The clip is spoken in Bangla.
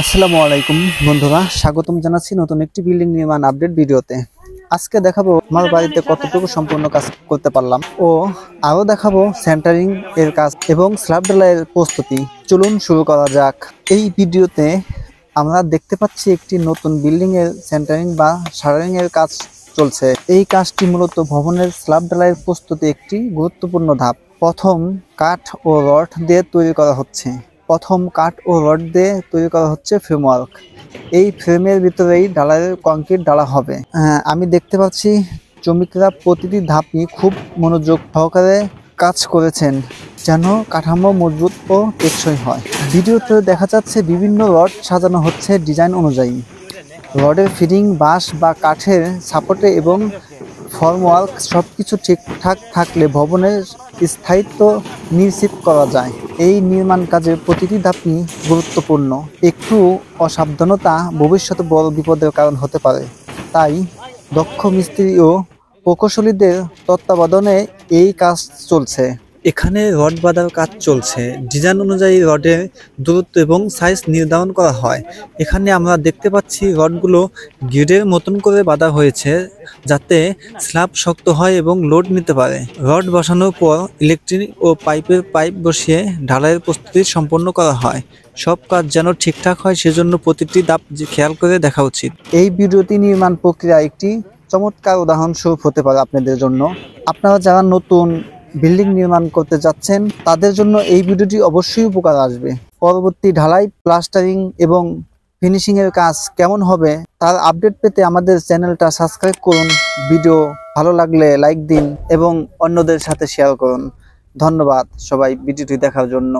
আসসালামু আলাইকুম বন্ধুরা, স্বাগতম জানাচ্ছি নতুন একটি বিল্ডিং নির্মাণ আপডেট ভিডিওতে। আজকে দেখাবো আমার বাড়িতে কতটুকু সম্পূর্ণ কাজ করতে পারলাম ও আরো দেখাবো সেন্টারিং এর কাজ এবং স্ল্যাব ঢালাইয়ের প্রস্তুতি। চলুন শুরু করা যাক। এই ভিডিওতে আমরা দেখতে পাচ্ছি একটি নতুন বিল্ডিং এর সেন্টারিং বা শাটারিং এর কাজ চলছে। এই কাজটি মূলত ভবনের স্ল্যাব ঢালাইয়ের প্রস্তুতি একটি গুরুত্বপূর্ণ ধাপ। প্রথম কাঠ ও রড দিয়ে তৈরি করা হচ্ছে ফ্রেমওয়ার্ক। এই ফ্রেমের ভিতরেই ঢালাইয়ের কংক্রিট ঢালা হবে। আমি দেখতে পাচ্ছি শ্রমিকরা প্রতিটি ধাপই খুব মনোযোগ সহকারে কাজ করেছেন যেন কাঠামো মজবুত ও টেকসই হয়। ভিডিওতে দেখা যাচ্ছে বিভিন্ন রড সাজানো হচ্ছে ডিজাইন অনুযায়ী। রডের ফিটিং, বাঁশ বা কাঠের সাপোর্টে এবং ফর্মওয়ার্ক সবকিছু ঠিকঠাক থাকলে ভবনের স্থায়িত্ব নিশ্চিত করা যায়। এই নির্মাণ কাজের প্রতিটি ধাপই গুরুত্বপূর্ণ। একটু অসাবধানতা ভবিষ্যতে বড় বিপদের কারণ হতে পারে। তাই দক্ষ মিস্ত্রি ও প্রকৌশলীদের তত্ত্বাবধানে এই কাজ চলছে। এখানে রড বাঁধার কাজ চলছে। ডিজাইন অনুযায়ী রডের দূরত্ব এবং সাইজ নির্ধারণ করা হয়। এখানে আমরা দেখতে পাচ্ছি রডগুলো গ্রিডের মতন করে বাঁধা হয়েছে যাতে স্ল্যাব শক্ত হয় এবং লোড নিতে পারে। রড বসানোর পর ইলেকট্রিক ও পাইপ বসিয়ে ঢালাইয়ের প্রস্তুতি সম্পন্ন করা হয়। সব কাজ যেন ঠিকঠাক হয় সেজন্য প্রতিটি ধাপ খেয়াল করে দেখা উচিত। এই ভিডিওটি নির্মাণ প্রক্রিয়া একটি চমৎকার উদাহরণস্বরূপ হতে পারে আপনাদের জন্য। আপনারা যারা নতুন বিল্ডিং নির্মাণ করতে যাচ্ছেন তাদের জন্য এই ভিডিওটি অবশ্যই উপকার আসবে। পরবর্তী ঢালাই, প্লাস্টারিং এবং ফিনিশিং এর কাজ কেমন হবে তার আপডেট পেতে আমাদের চ্যানেলটা সাবস্ক্রাইব করুন। ভিডিও ভালো লাগলে লাইক দিন এবং অন্যদের সাথে শেয়ার করুন। ধন্যবাদ সবাই ভিডিওটি দেখার জন্য।